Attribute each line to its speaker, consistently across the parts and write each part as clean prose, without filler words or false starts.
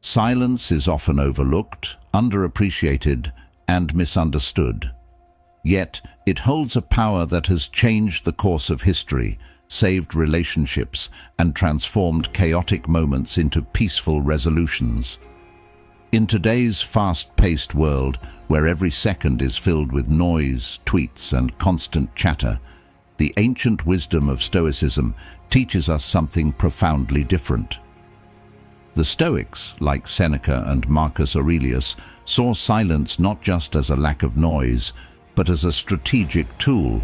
Speaker 1: Silence is often overlooked, underappreciated, and misunderstood. Yet, it holds a power that has changed the course of history, saved relationships, and transformed chaotic moments into peaceful resolutions. In today's fast-paced world, where every second is filled with noise, tweets, and constant chatter, the ancient wisdom of Stoicism teaches us something profoundly different. The Stoics, like Seneca and Marcus Aurelius, saw silence not just as a lack of noise, but as a strategic tool,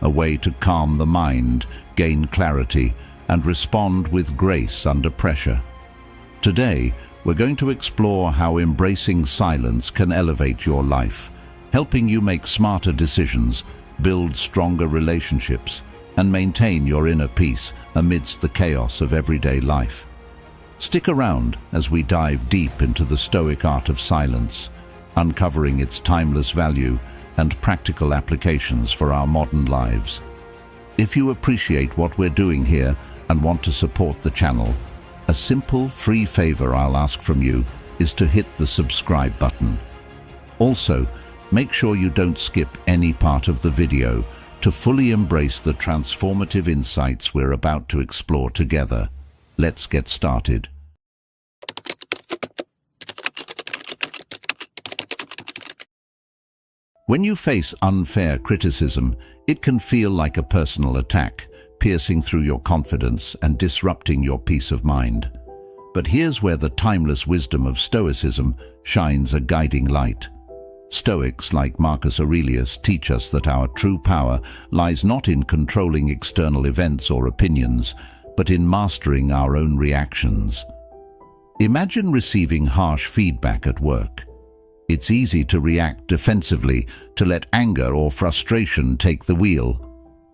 Speaker 1: a way to calm the mind, gain clarity, and respond with grace under pressure. Today, we're going to explore how embracing silence can elevate your life, helping you make smarter decisions, build stronger relationships, and maintain your inner peace amidst the chaos of everyday life. Stick around as we dive deep into the Stoic art of silence, uncovering its timeless value and practical applications for our modern lives. If you appreciate what we're doing here and want to support the channel, a simple, free favor I'll ask from you is to hit the subscribe button. Also, make sure you don't skip any part of the video to fully embrace the transformative insights we're about to explore together. Let's get started. When you face unfair criticism, it can feel like a personal attack, piercing through your confidence and disrupting your peace of mind. But here's where the timeless wisdom of Stoicism shines a guiding light. Stoics like Marcus Aurelius teach us that our true power lies not in controlling external events or opinions, but in mastering our own reactions. Imagine receiving harsh feedback at work. It's easy to react defensively, to let anger or frustration take the wheel.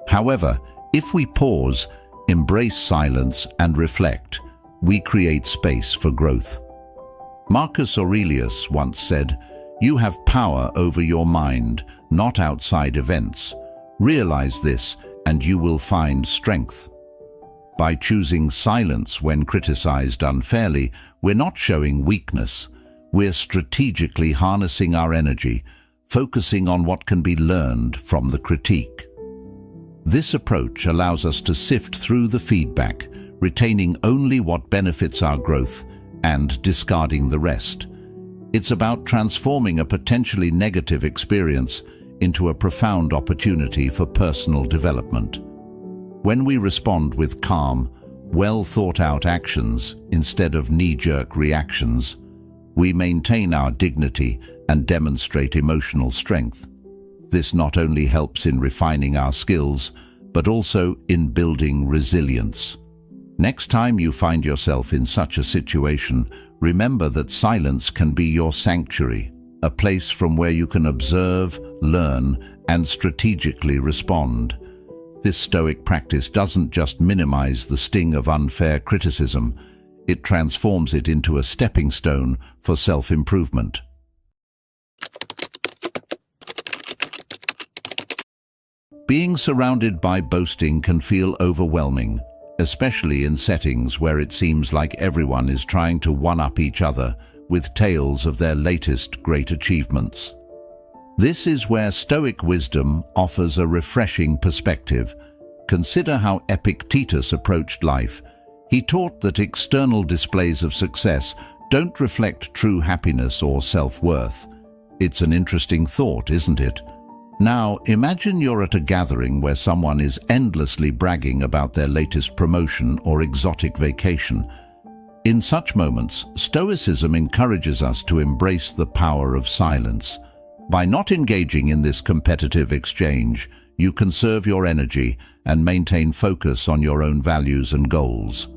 Speaker 1: However, if we pause, embrace silence, and reflect, we create space for growth. Marcus Aurelius once said, "You have power over your mind, not outside events. Realize this, and you will find strength." By choosing silence when criticized unfairly, we're not showing weakness. We're strategically harnessing our energy, focusing on what can be learned from the critique. This approach allows us to sift through the feedback, retaining only what benefits our growth and discarding the rest. It's about transforming a potentially negative experience into a profound opportunity for personal development. When we respond with calm, well-thought-out actions instead of knee-jerk reactions, we maintain our dignity and demonstrate emotional strength. This not only helps in refining our skills, but also in building resilience. Next time you find yourself in such a situation, remember that silence can be your sanctuary, a place from where you can observe, learn, and strategically respond. This Stoic practice doesn't just minimize the sting of unfair criticism, it transforms it into a stepping stone for self-improvement. Being surrounded by boasting can feel overwhelming, especially in settings where it seems like everyone is trying to one-up each other with tales of their latest great achievements. This is where Stoic wisdom offers a refreshing perspective. Consider how Epictetus approached life. He taught that external displays of success don't reflect true happiness or self-worth. It's an interesting thought, isn't it? Now, imagine you're at a gathering where someone is endlessly bragging about their latest promotion or exotic vacation. In such moments, Stoicism encourages us to embrace the power of silence. By not engaging in this competitive exchange, you conserve your energy and maintain focus on your own values and goals.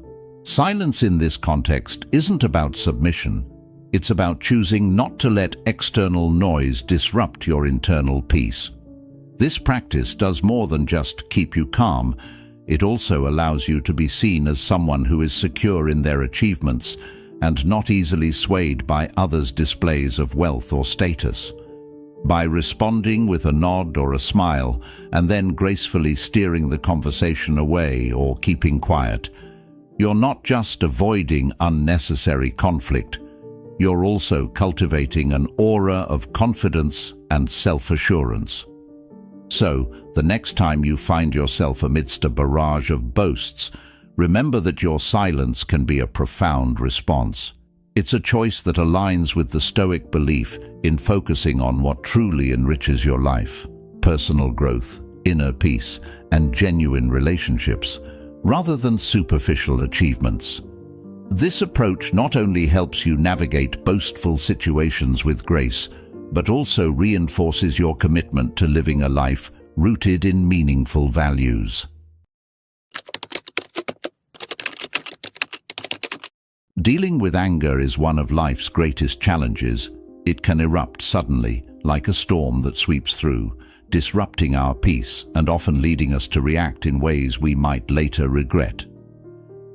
Speaker 1: Silence in this context isn't about submission. It's about choosing not to let external noise disrupt your internal peace. This practice does more than just keep you calm. It also allows you to be seen as someone who is secure in their achievements and not easily swayed by others' displays of wealth or status. By responding with a nod or a smile and then gracefully steering the conversation away or keeping quiet, you're not just avoiding unnecessary conflict, you're also cultivating an aura of confidence and self-assurance. So, the next time you find yourself amidst a barrage of boasts, remember that your silence can be a profound response. It's a choice that aligns with the Stoic belief in focusing on what truly enriches your life: personal growth, inner peace, and genuine relationships, rather than superficial achievements. This approach not only helps you navigate boastful situations with grace, but also reinforces your commitment to living a life rooted in meaningful values. Dealing with anger is one of life's greatest challenges. It can erupt suddenly, like a storm that sweeps through, disrupting our peace and often leading us to react in ways we might later regret.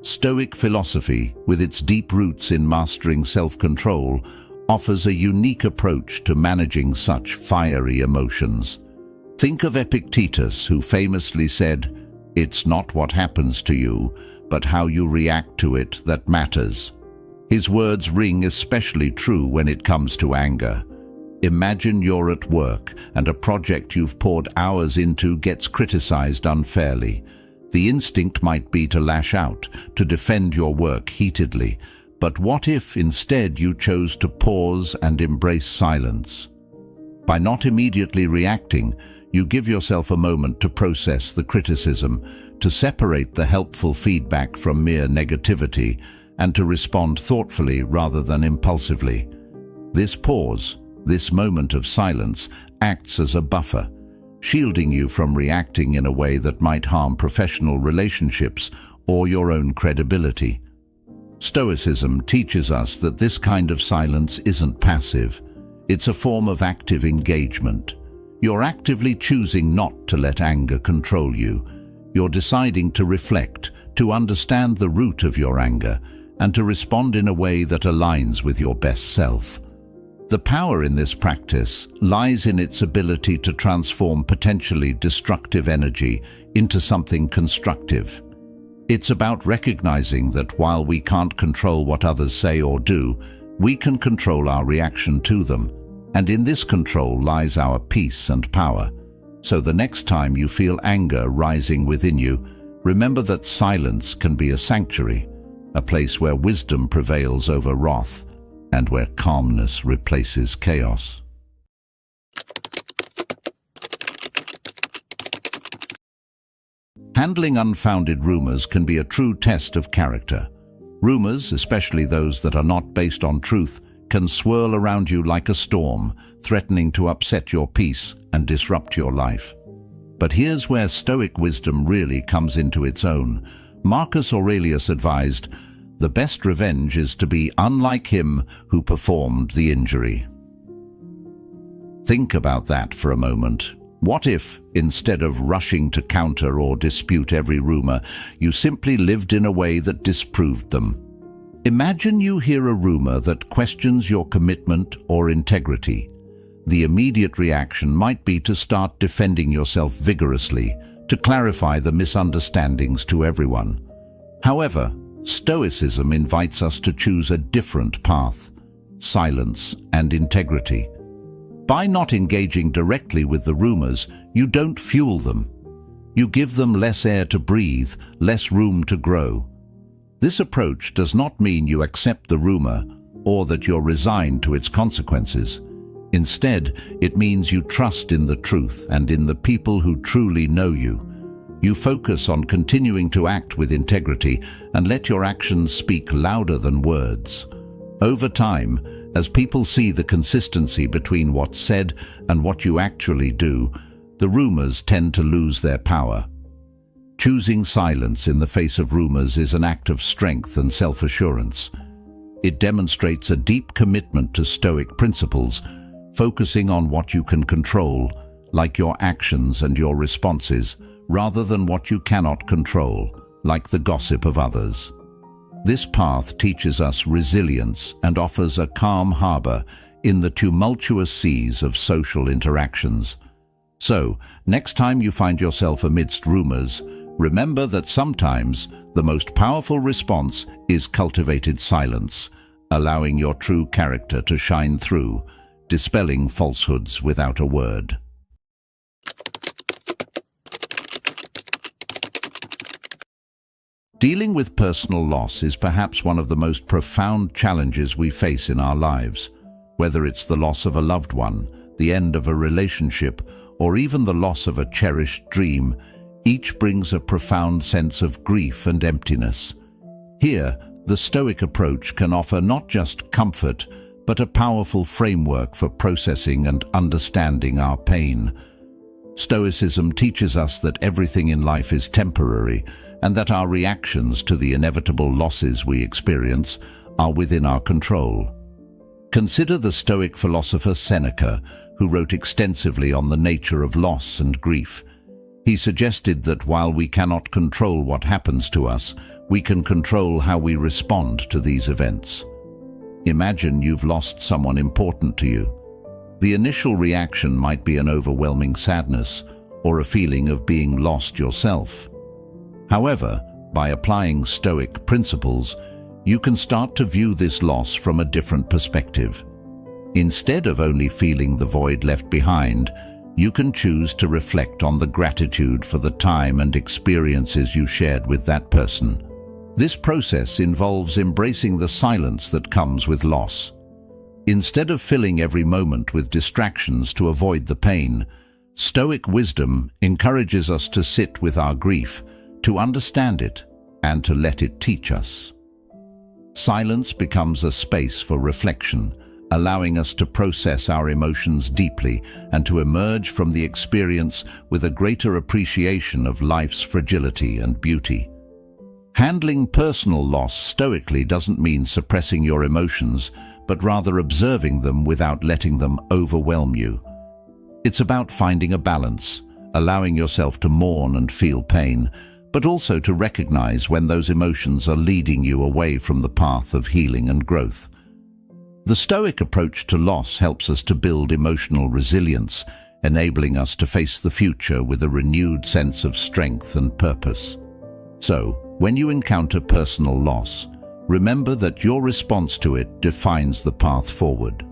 Speaker 1: Stoic philosophy, with its deep roots in mastering self-control, offers a unique approach to managing such fiery emotions. Think of Epictetus, who famously said, "It's not what happens to you, but how you react to it that matters." His words ring especially true when it comes to anger. Imagine you're at work and a project you've poured hours into gets criticized unfairly. The instinct might be to lash out, to defend your work heatedly. But what if instead you chose to pause and embrace silence? By not immediately reacting, you give yourself a moment to process the criticism, to separate the helpful feedback from mere negativity, and to respond thoughtfully rather than impulsively. This pause, this moment of silence, acts as a buffer, shielding you from reacting in a way that might harm professional relationships or your own credibility. Stoicism teaches us that this kind of silence isn't passive. It's a form of active engagement. You're actively choosing not to let anger control you. You're deciding to reflect, to understand the root of your anger, and to respond in a way that aligns with your best self. The power in this practice lies in its ability to transform potentially destructive energy into something constructive. It's about recognizing that while we can't control what others say or do, we can control our reaction to them, and in this control lies our peace and power. So the next time you feel anger rising within you, remember that silence can be a sanctuary, a place where wisdom prevails over wrath, and where calmness replaces chaos. Handling unfounded rumors can be a true test of character. Rumors, especially those that are not based on truth, can swirl around you like a storm, threatening to upset your peace and disrupt your life. But here's where Stoic wisdom really comes into its own. Marcus Aurelius advised, "The best revenge is to be unlike him who performed the injury." Think about that for a moment. What if, instead of rushing to counter or dispute every rumor, you simply lived in a way that disproved them? Imagine you hear a rumor that questions your commitment or integrity. The immediate reaction might be to start defending yourself vigorously, to clarify the misunderstandings to everyone. However, Stoicism invites us to choose a different path: silence and integrity. By not engaging directly with the rumors, you don't fuel them. You give them less air to breathe, less room to grow. This approach does not mean you accept the rumor or that you're resigned to its consequences. Instead, it means you trust in the truth and in the people who truly know you. You focus on continuing to act with integrity and let your actions speak louder than words. Over time, as people see the consistency between what's said and what you actually do, the rumors tend to lose their power. Choosing silence in the face of rumors is an act of strength and self-assurance. It demonstrates a deep commitment to Stoic principles, focusing on what you can control, like your actions and your responses, rather than what you cannot control, like the gossip of others. This path teaches us resilience and offers a calm harbor in the tumultuous seas of social interactions. So, next time you find yourself amidst rumors, remember that sometimes the most powerful response is cultivated silence, allowing your true character to shine through, dispelling falsehoods without a word. Dealing with personal loss is perhaps one of the most profound challenges we face in our lives. Whether it's the loss of a loved one, the end of a relationship, or even the loss of a cherished dream, each brings a profound sense of grief and emptiness. Here, the Stoic approach can offer not just comfort, but a powerful framework for processing and understanding our pain. Stoicism teaches us that everything in life is temporary, and that our reactions to the inevitable losses we experience are within our control. Consider the Stoic philosopher Seneca, who wrote extensively on the nature of loss and grief. He suggested that while we cannot control what happens to us, we can control how we respond to these events. Imagine you've lost someone important to you. The initial reaction might be an overwhelming sadness or a feeling of being lost yourself. However, by applying Stoic principles, you can start to view this loss from a different perspective. Instead of only feeling the void left behind, you can choose to reflect on the gratitude for the time and experiences you shared with that person. This process involves embracing the silence that comes with loss. Instead of filling every moment with distractions to avoid the pain, Stoic wisdom encourages us to sit with our grief, to understand it, and to let it teach us. Silence becomes a space for reflection, allowing us to process our emotions deeply and to emerge from the experience with a greater appreciation of life's fragility and beauty. Handling personal loss stoically doesn't mean suppressing your emotions, but rather observing them without letting them overwhelm you. It's about finding a balance, allowing yourself to mourn and feel pain, but also to recognize when those emotions are leading you away from the path of healing and growth. The Stoic approach to loss helps us to build emotional resilience, enabling us to face the future with a renewed sense of strength and purpose. So, when you encounter personal loss, remember that your response to it defines the path forward.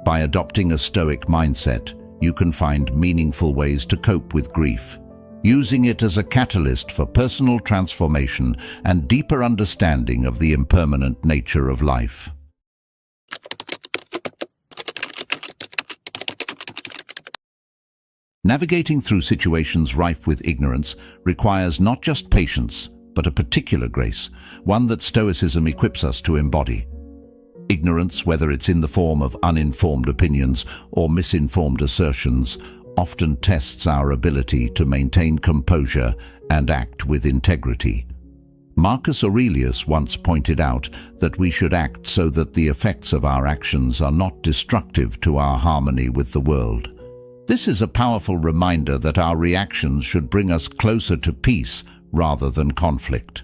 Speaker 1: By adopting a Stoic mindset, you can find meaningful ways to cope with grief, using it as a catalyst for personal transformation and deeper understanding of the impermanent nature of life. Navigating through situations rife with ignorance requires not just patience, but a particular grace, one that Stoicism equips us to embody. Ignorance, whether it's in the form of uninformed opinions or misinformed assertions, often tests our ability to maintain composure and act with integrity. Marcus Aurelius once pointed out that we should act so that the effects of our actions are not destructive to our harmony with the world. This is a powerful reminder that our reactions should bring us closer to peace rather than conflict.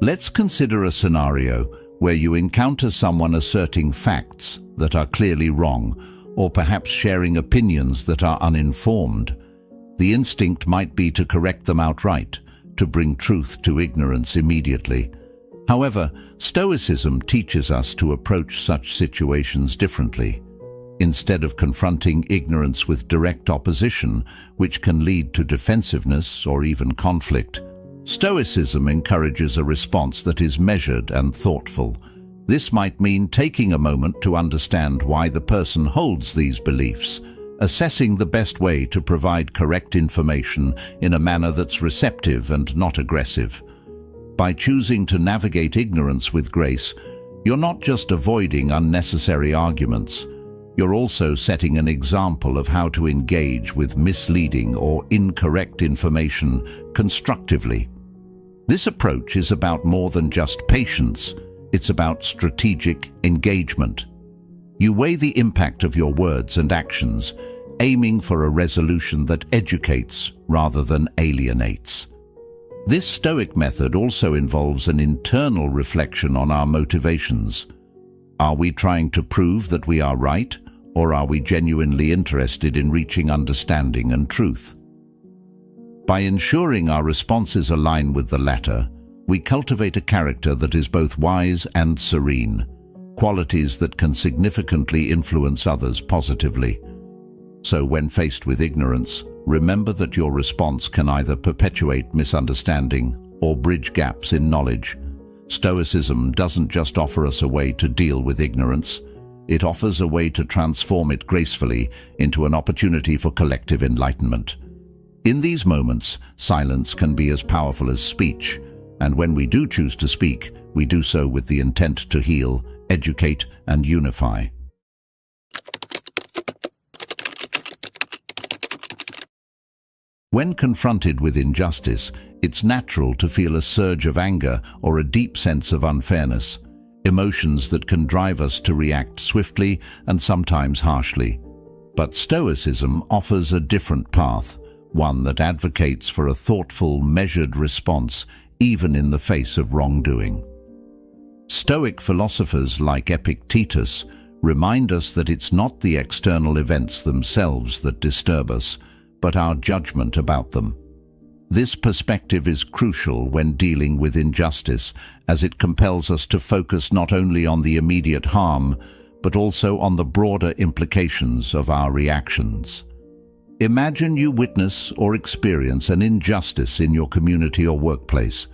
Speaker 1: Let's consider a scenario where you encounter someone asserting facts that are clearly wrong, or perhaps sharing opinions that are uninformed. The instinct might be to correct them outright, to bring truth to ignorance immediately. However, Stoicism teaches us to approach such situations differently. Instead of confronting ignorance with direct opposition, which can lead to defensiveness or even conflict, Stoicism encourages a response that is measured and thoughtful. This might mean taking a moment to understand why the person holds these beliefs, assessing the best way to provide correct information in a manner that's receptive and not aggressive. By choosing to navigate ignorance with grace, you're not just avoiding unnecessary arguments, you're also setting an example of how to engage with misleading or incorrect information constructively. This approach is about more than just patience. It's about strategic engagement. You weigh the impact of your words and actions, aiming for a resolution that educates rather than alienates. This Stoic method also involves an internal reflection on our motivations. Are we trying to prove that we are right, or are we genuinely interested in reaching understanding and truth? By ensuring our responses align with the latter, we cultivate a character that is both wise and serene. qualities that can significantly influence others positively. So when faced with ignorance, remember that your response can either perpetuate misunderstanding or bridge gaps in knowledge. Stoicism doesn't just offer us a way to deal with ignorance, it offers a way to transform it gracefully into an opportunity for collective enlightenment. In these moments, silence can be as powerful as speech, and when we do choose to speak, we do so with the intent to heal, educate, and unify. When confronted with injustice, it's natural to feel a surge of anger or a deep sense of unfairness, emotions that can drive us to react swiftly and sometimes harshly. But Stoicism offers a different path, one that advocates for a thoughtful, measured response, even in the face of wrongdoing. Stoic philosophers like Epictetus remind us that it's not the external events themselves that disturb us, but our judgment about them. This perspective is crucial when dealing with injustice, as it compels us to focus not only on the immediate harm, but also on the broader implications of our reactions. Imagine you witness or experience an injustice in your community or workplace.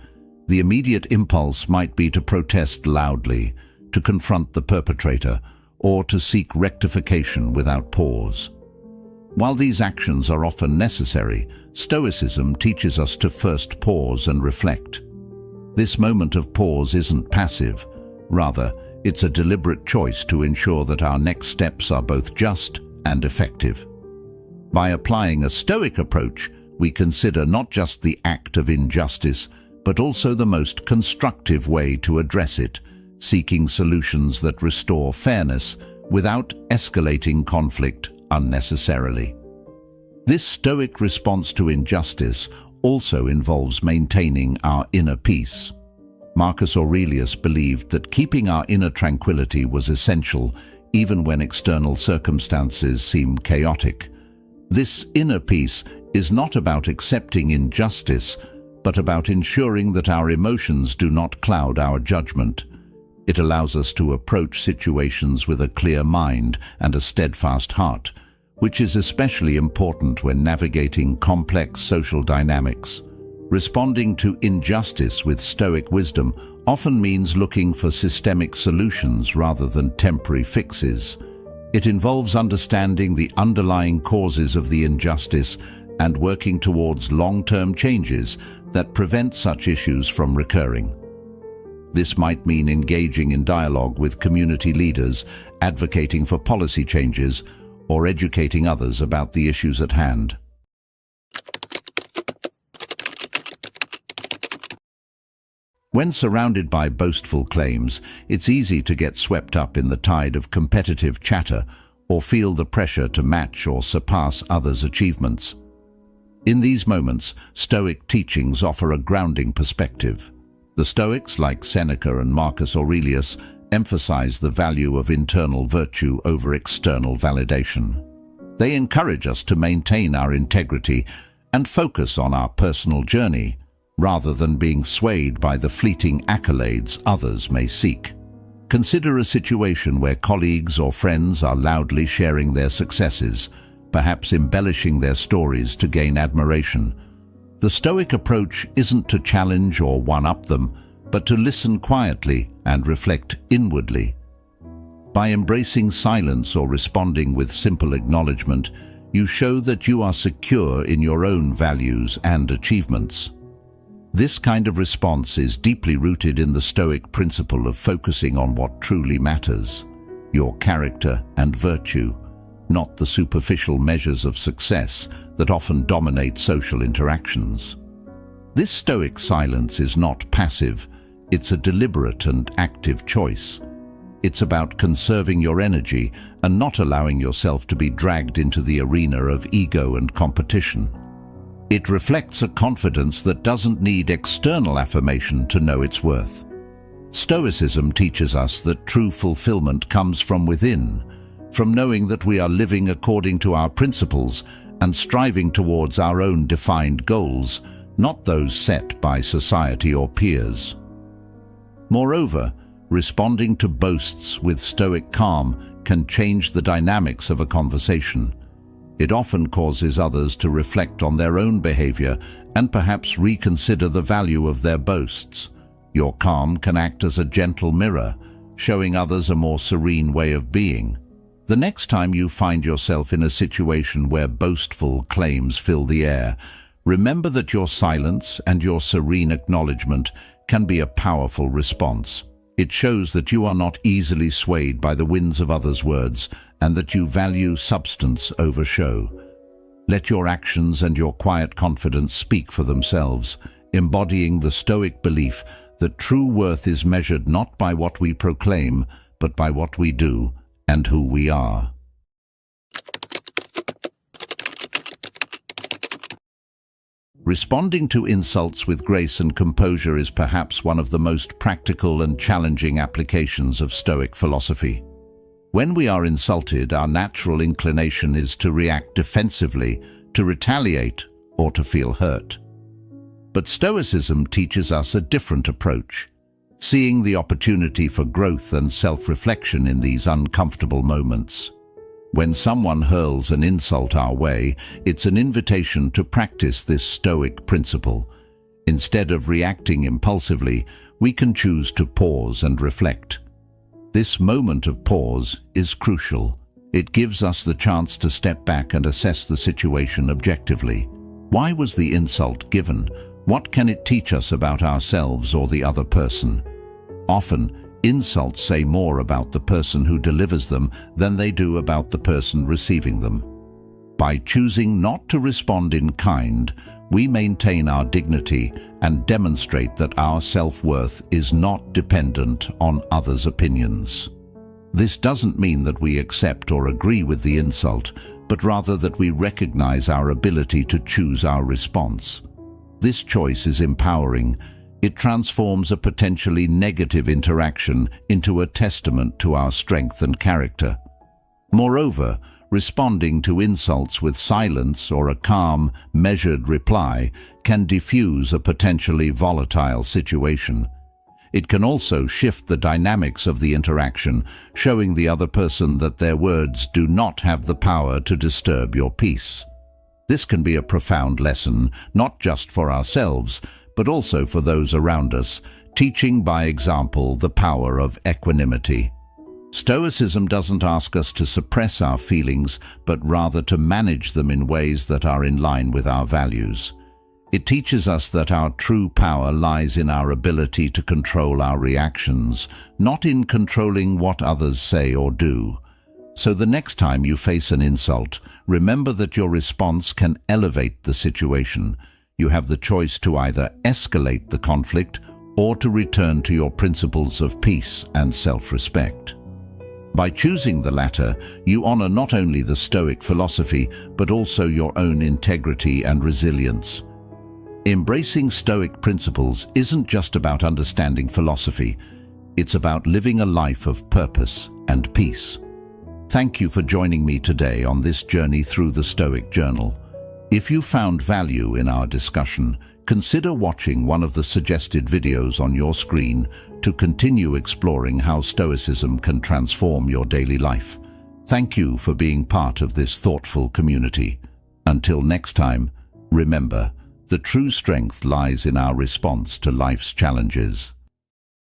Speaker 1: The immediate impulse might be to protest loudly, to confront the perpetrator, or to seek rectification without pause. While these actions are often necessary, Stoicism teaches us to first pause and reflect. This moment of pause isn't passive. Rather, it's a deliberate choice to ensure that our next steps are both just and effective. By applying a Stoic approach, we consider not just the act of injustice, but also the most constructive way to address it, seeking solutions that restore fairness without escalating conflict unnecessarily. This Stoic response to injustice also involves maintaining our inner peace. Marcus Aurelius believed that keeping our inner tranquility was essential, even when external circumstances seemed chaotic. This inner peace is not about accepting injustice, but about ensuring that our emotions do not cloud our judgment. It allows us to approach situations with a clear mind and a steadfast heart, which is especially important when navigating complex social dynamics. Responding to injustice with Stoic wisdom often means looking for systemic solutions rather than temporary fixes. It involves understanding the underlying causes of the injustice and working towards long-term changes that prevent such issues from recurring. This might mean engaging in dialogue with community leaders, advocating for policy changes, or educating others about the issues at hand. When surrounded by boastful claims, it's easy to get swept up in the tide of competitive chatter or feel the pressure to match or surpass others' achievements. In these moments, Stoic teachings offer a grounding perspective. The Stoics, like Seneca and Marcus Aurelius, emphasize the value of internal virtue over external validation. They encourage us to maintain our integrity and focus on our personal journey, rather than being swayed by the fleeting accolades others may seek. Consider a situation where colleagues or friends are loudly sharing their successes, perhaps embellishing their stories to gain admiration. The Stoic approach isn't to challenge or one-up them, but to listen quietly and reflect inwardly. By embracing silence or responding with simple acknowledgement, you show that you are secure in your own values and achievements. This kind of response is deeply rooted in the Stoic principle of focusing on what truly matters, your character and virtue, not the superficial measures of success that often dominate social interactions. This Stoic silence is not passive, it's a deliberate and active choice. It's about conserving your energy and not allowing yourself to be dragged into the arena of ego and competition. It reflects a confidence that doesn't need external affirmation to know its worth. Stoicism teaches us that true fulfillment comes from within, from knowing that we are living according to our principles and striving towards our own defined goals, not those set by society or peers. Moreover, responding to boasts with stoic calm can change the dynamics of a conversation. It often causes others to reflect on their own behavior and perhaps reconsider the value of their boasts. Your calm can act as a gentle mirror, showing others a more serene way of being. The next time you find yourself in a situation where boastful claims fill the air, remember that your silence and your serene acknowledgement can be a powerful response. It shows that you are not easily swayed by the winds of others' words and that you value substance over show. Let your actions and your quiet confidence speak for themselves, embodying the Stoic belief that true worth is measured not by what we proclaim, but by what we do and who we are. Responding to insults with grace and composure is perhaps one of the most practical and challenging applications of Stoic philosophy. When we are insulted, our natural inclination is to react defensively, to retaliate, or to feel hurt. But Stoicism teaches us a different approach, seeing the opportunity for growth and self-reflection in these uncomfortable moments. When someone hurls an insult our way, it's an invitation to practice this Stoic principle. Instead of reacting impulsively, we can choose to pause and reflect. This moment of pause is crucial. It gives us the chance to step back and assess the situation objectively. Why was the insult given? What can it teach us about ourselves or the other person? Often, insults say more about the person who delivers them than they do about the person receiving them. By choosing not to respond in kind, we maintain our dignity and demonstrate that our self-worth is not dependent on others' opinions. This doesn't mean that we accept or agree with the insult, but rather that we recognize our ability to choose our response. This choice is empowering. It transforms a potentially negative interaction into a testament to our strength and character. Moreover, responding to insults with silence or a calm, measured reply can diffuse a potentially volatile situation. It can also shift the dynamics of the interaction, showing the other person that their words do not have the power to disturb your peace. This can be a profound lesson, not just for ourselves, but also for those around us, teaching by example the power of equanimity. Stoicism doesn't ask us to suppress our feelings, but rather to manage them in ways that are in line with our values. It teaches us that our true power lies in our ability to control our reactions, not in controlling what others say or do. So the next time you face an insult, remember that your response can elevate the situation. You have the choice to either escalate the conflict or to return to your principles of peace and self-respect. By choosing the latter, you honor not only the Stoic philosophy, but also your own integrity and resilience. Embracing Stoic principles isn't just about understanding philosophy. It's about living a life of purpose and peace. Thank you for joining me today on this journey through the Stoic Journal. If you found value in our discussion, consider watching one of the suggested videos on your screen to continue exploring how Stoicism can transform your daily life. Thank you for being part of this thoughtful community. Until next time, remember, the true strength lies in our response to life's challenges.